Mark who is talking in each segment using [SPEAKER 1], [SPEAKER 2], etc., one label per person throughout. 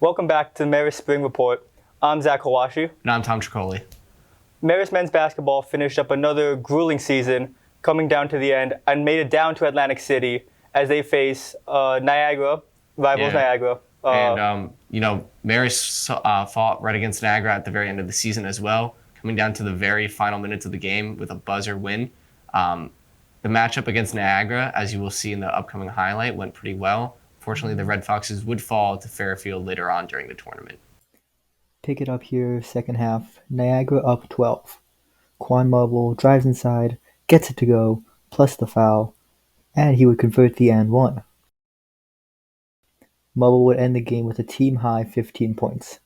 [SPEAKER 1] Welcome back to the Marist Spring Report. I'm Zach Hawashi.
[SPEAKER 2] And I'm Tom Tricoli.
[SPEAKER 1] Marist men's basketball finished up another grueling season, coming down to the end, and made it down to Atlantic City as they face Niagara, rivals Niagara.
[SPEAKER 2] Marist fought right against Niagara at the very end of the season as well, coming down to the very final minutes of the game with a buzzer win. The matchup against Niagara, as you will see in the upcoming highlight, went pretty well. Fortunately, the Red Foxes would fall to Fairfield later on during the tournament.
[SPEAKER 3] Pick it up here, second half. Niagara up 12. Quan Marble drives inside, gets it to go, plus the foul, and he would convert the and one. Marble would end the game with a team-high 15 points.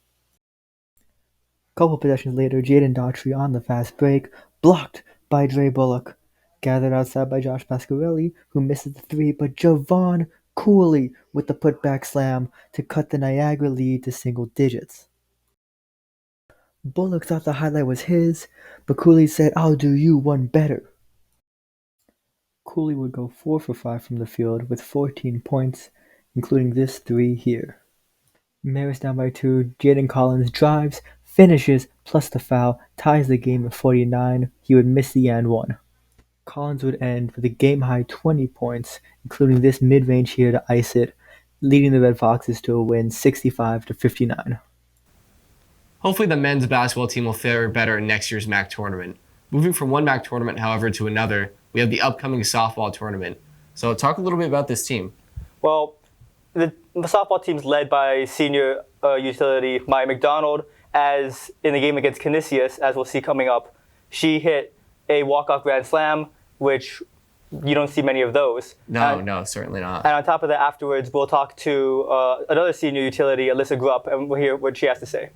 [SPEAKER 3] Couple possessions later, Jaden Daughtry on the fast break, blocked by Dre Bullock. Gathered outside by Josh Pasquarelli, who misses the three, but Javon Cooley with the putback slam to cut the Niagara lead to single digits. Bullock thought the highlight was his, but Cooley said, "I'll do you one better." Cooley would go 4 for 5 from the field with 14 points, including this three here. Marist down by 2, Jaden Collins drives, finishes, plus the foul, ties the game at 49. He would miss the and one. Collins would end with a game-high 20 points, including this mid-range here to ice it, leading the Red Foxes to a win 65-59.
[SPEAKER 2] Hopefully the men's basketball team will fare better in next year's MAC tournament. Moving from one MAC tournament, however, to another, we have the upcoming softball tournament. So talk a little bit about this team.
[SPEAKER 1] Well, the softball team's led by senior utility Maya McDonald, as in the game against Canisius, as we'll see coming up. She hit a walk-off grand slam, which you don't see many of those.
[SPEAKER 2] No, certainly not.
[SPEAKER 1] And on top of that, afterwards, we'll talk to another senior utility, Alyssa Grupp, and we'll hear what she has to say.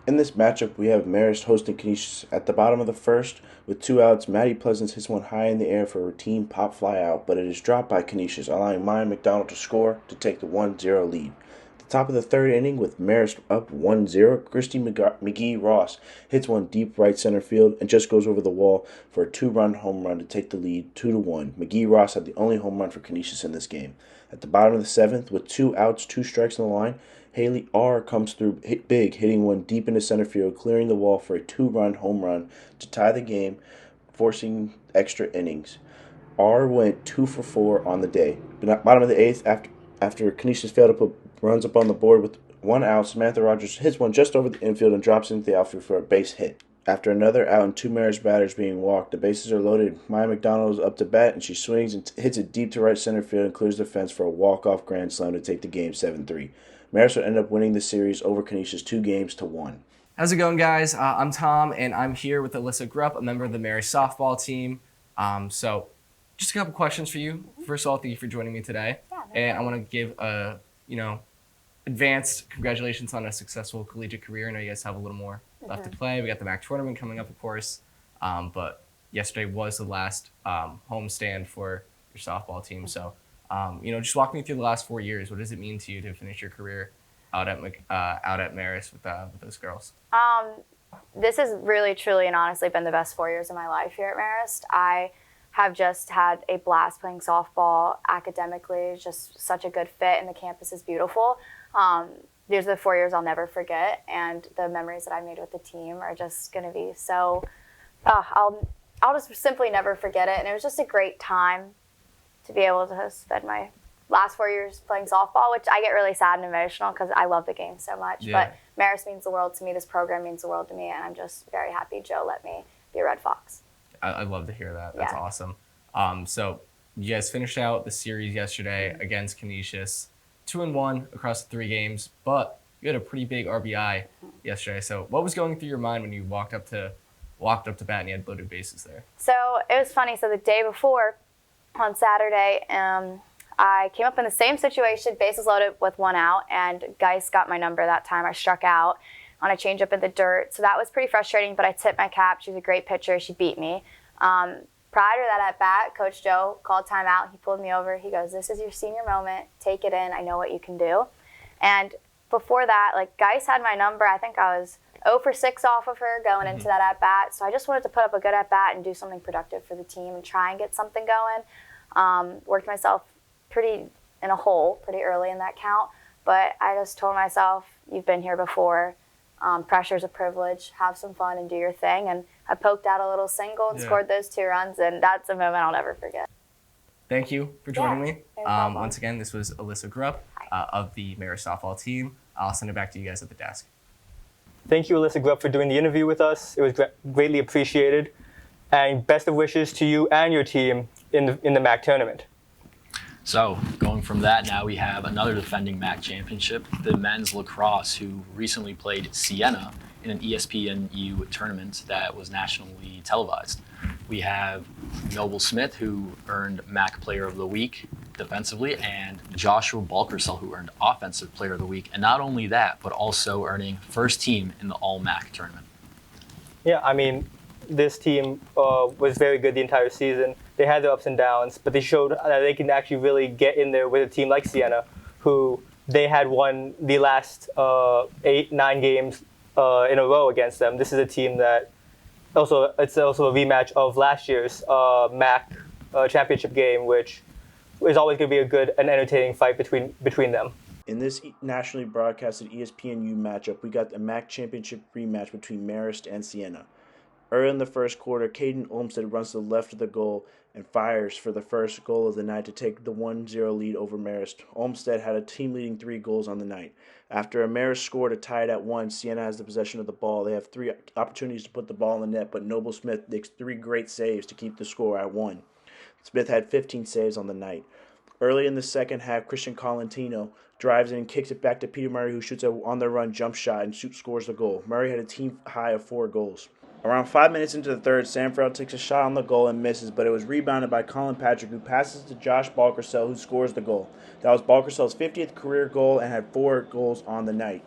[SPEAKER 4] In this matchup, we have Marist hosting Canisius at the bottom of the first. With 2 outs, Maddie Pleasance hits one high in the air for a routine pop fly out, but it is dropped by Canisius, allowing Maya McDonald to score to take the 1-0 lead. At the top of the third inning, with Marist up 1-0, Christy McGee-Ross hits one deep right center field and just goes over the wall for a 2-run home run to take the lead 2-1. McGee-Ross had the only home run for Canisius in this game. At the bottom of the seventh, with 2 outs, 2 strikes on the line, Haley R. comes through big, hitting one deep into center field, clearing the wall for a 2-run home run to tie the game, forcing extra innings. R went 2 for 4 on the day. Bottom of the eighth, after Canisius failed to put runs up on the board with 1 out, Samantha Rogers hits one just over the infield and drops into the outfield for a base hit. After another out and 2 Marist batters being walked, the bases are loaded. Maya McDonald is up to bat, and she swings and hits it deep to right center field and clears the fence for a walk-off grand slam to take the game 7-3. Marist would end up winning the series over Canisius 2-1.
[SPEAKER 2] How's it going, guys? I'm Tom, and I'm here with Alyssa Grupp, a member of the Marist softball team. So just a couple questions for you. First of all, thank you for joining me today. And I want to give advanced congratulations on a successful collegiate career. I know you guys have a little more left to play. We got the MAC tournament coming up, of course. But yesterday was the last home stand for your softball team. So, just walk me through the last 4 years. What does it mean to you to finish your career out at Marist with those girls?
[SPEAKER 5] This has really, truly, and honestly been the best 4 years of my life here at Marist. I have just had a blast playing softball. Academically, it's just such a good fit, and the campus is beautiful. These are the 4 years I'll never forget, and the memories that I made with the team are just going to be so. I'll just simply never forget it, and it was just a great time to be able to spend my last 4 years playing softball, which I get really sad and emotional because I love the game so much.
[SPEAKER 2] Yeah.
[SPEAKER 5] But Marist means the world to me. This program means the world to me, and I'm just very happy Joe let me be a Red Fox.
[SPEAKER 2] I love to hear that. That's
[SPEAKER 5] Yeah.
[SPEAKER 2] awesome. So you guys finished out the series yesterday against Canisius, 2-1 across the 3 games, but you had a pretty big RBI yesterday. So what was going through your mind when you walked up to bat and you had loaded bases there?
[SPEAKER 5] So it was funny. So the day before, on Saturday, I came up in the same situation, bases loaded with 1 out, and Geis got my number that time. I struck out on a changeup in the dirt. So that was pretty frustrating, but I tipped my cap. She was a great pitcher. She beat me. Prior to that at-bat, Coach Joe called timeout. He pulled me over. He goes, "This is your senior moment. Take it in. I know what you can do." And before that, Geis had my number. I think I was 0 for 6 off of her going into that at-bat. So I just wanted to put up a good at-bat and do something productive for the team and try and get something going. Worked myself pretty in a hole pretty early in that count. But I just told myself, you've been here before. Pressure's a privilege. Have some fun and do your thing. And I poked out a little single and scored those 2 runs, and that's a moment I'll never forget.
[SPEAKER 2] Thank you for joining me.
[SPEAKER 5] no problem.
[SPEAKER 2] Once again, this was Alyssa Grupp of the Marist softball team. I'll send it back to you guys at the desk.
[SPEAKER 1] Thank you, Alyssa Grupp, for doing the interview with us. It was greatly appreciated. And best of wishes to you and your team in the MAC tournament.
[SPEAKER 6] So going from that, now we have another defending MAC championship, the men's lacrosse, who recently played Siena in an ESPNU tournament that was nationally televised. We have Noble Smith, who earned MAC Player of the Week defensively, and Joshua Balkersell, who earned Offensive Player of the Week. And not only that, but also earning first team in the All-MAC tournament.
[SPEAKER 1] Yeah, I mean, this team was very good the entire season. They had their ups and downs, but they showed that they can actually really get in there with a team like Siena, who they had won the last 8-9 games in a row against them. This is a team that it's also a rematch of last year's MAC championship game, which is always going to be a good and entertaining fight between them.
[SPEAKER 4] In this nationally broadcasted ESPNU matchup, we got the MAC championship rematch between Marist and Siena. Early in the first quarter, Caden Olmstead runs to the left of the goal and fires for the first goal of the night to take the 1-0 lead over Marist. Olmstead had a team-leading 3 goals on the night. After a Marist score to tie it at 1, Siena has the possession of the ball. They have 3 opportunities to put the ball in the net, but Noble Smith makes 3 great saves to keep the score at 1. Smith had 15 saves on the night. Early in the second half, Christian Colantino drives in and kicks it back to Peter Murray, who shoots a on-the-run jump shot and scores the goal. Murray had a team high of 4 goals. Around 5 minutes into the third, Sam Farrell takes a shot on the goal and misses, but it was rebounded by Colin Patrick, who passes to Josh Balkersell, who scores the goal. That was Balkersell's 50th career goal and had 4 goals on the night.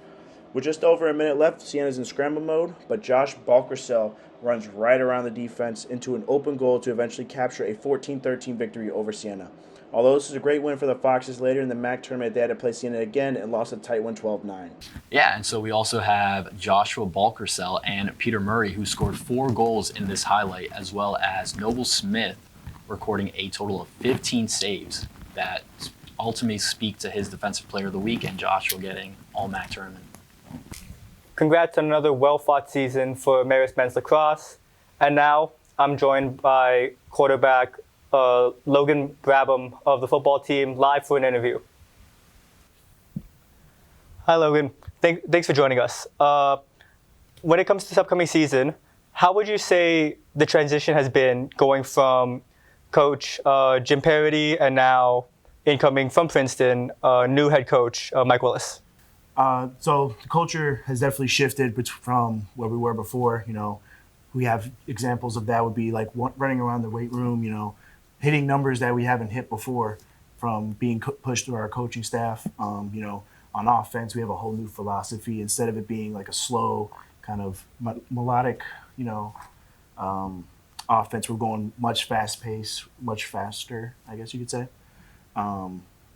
[SPEAKER 4] With just over a minute left, Siena's in scramble mode, but Josh Balkersell runs right around the defense into an open goal to eventually capture a 14-13 victory over Siena. Although this is a great win for the Foxes, later in the MAC tournament, they had to play Siena again and lost a tight one, 12-9.
[SPEAKER 6] Yeah, and so we also have Joshua Balkersell and Peter Murray, who scored 4 goals in this highlight, as well as Noble Smith recording a total of 15 saves that ultimately speak to his Defensive Player of the Week and Joshua getting All-MAC tournament.
[SPEAKER 1] Congrats on another well-fought season for Marist men's lacrosse. And now I'm joined by quarterback Logan Brabham of the football team, live for an interview. Hi, Logan. Thanks for joining us. When it comes to this upcoming season, how would you say the transition has been going from Coach Jim Parody and now incoming from Princeton, new head coach Mike Willis?
[SPEAKER 7] So the culture has definitely shifted from where we were before. You know, we have examples of that would be like running around the weight room, you know, hitting numbers that we haven't hit before from being pushed through our coaching staff. You know, on offense, we have a whole new philosophy. Instead of it being like a slow kind of melodic, you know, offense, we're going much fast-paced, much faster, I guess you could say.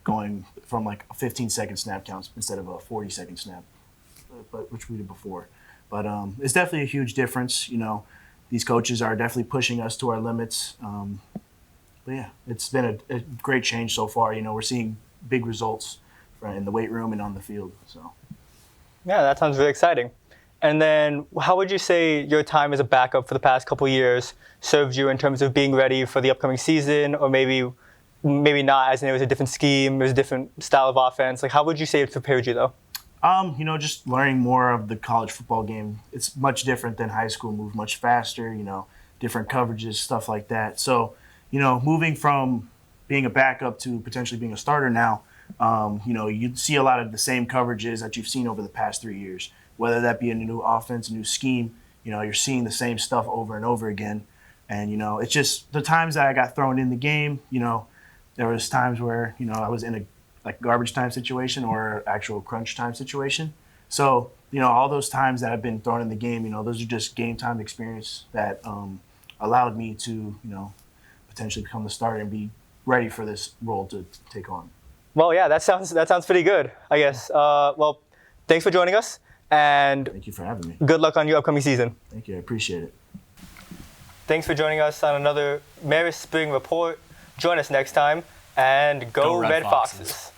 [SPEAKER 7] Going from like a 15-second snap count instead of a 40-second snap, but which we did before. But it's definitely a huge difference. You know, these coaches are definitely pushing us to our limits. But yeah, it's been a great change so far. You know, we're seeing big results in the weight room and on the field. So
[SPEAKER 1] yeah, that sounds really exciting. And then how would you say your time as a backup for the past couple of years served you in terms of being ready for the upcoming season, or maybe not, as in it was a different scheme, it was a different style of offense? Like, how would you say it prepared you, though?
[SPEAKER 7] You know, just learning more of the college football game. It's much different than high school, move much faster, you know, different coverages, stuff like that. So, you know, moving from being a backup to potentially being a starter now, you know, you see a lot of the same coverages that you've seen over the past 3 years, whether that be a new offense, a new scheme. You know, you're seeing the same stuff over and over again. And, you know, it's just the times that I got thrown in the game, you know, there was times where, you know, I was in a like garbage time situation or actual crunch time situation. So, you know, all those times that I've been thrown in the game, you know, those are just game time experience that allowed me to, you know, potentially become the starter and be ready for this role to take on.
[SPEAKER 1] Well, yeah, that sounds pretty good, I guess. Well, thanks for joining us, and
[SPEAKER 7] Thank you for having me.
[SPEAKER 1] good luck on your upcoming season.
[SPEAKER 7] Thank you. I appreciate it.
[SPEAKER 1] Thanks for joining us on another Marist Spring Report. Join us next time, and go Red Foxes.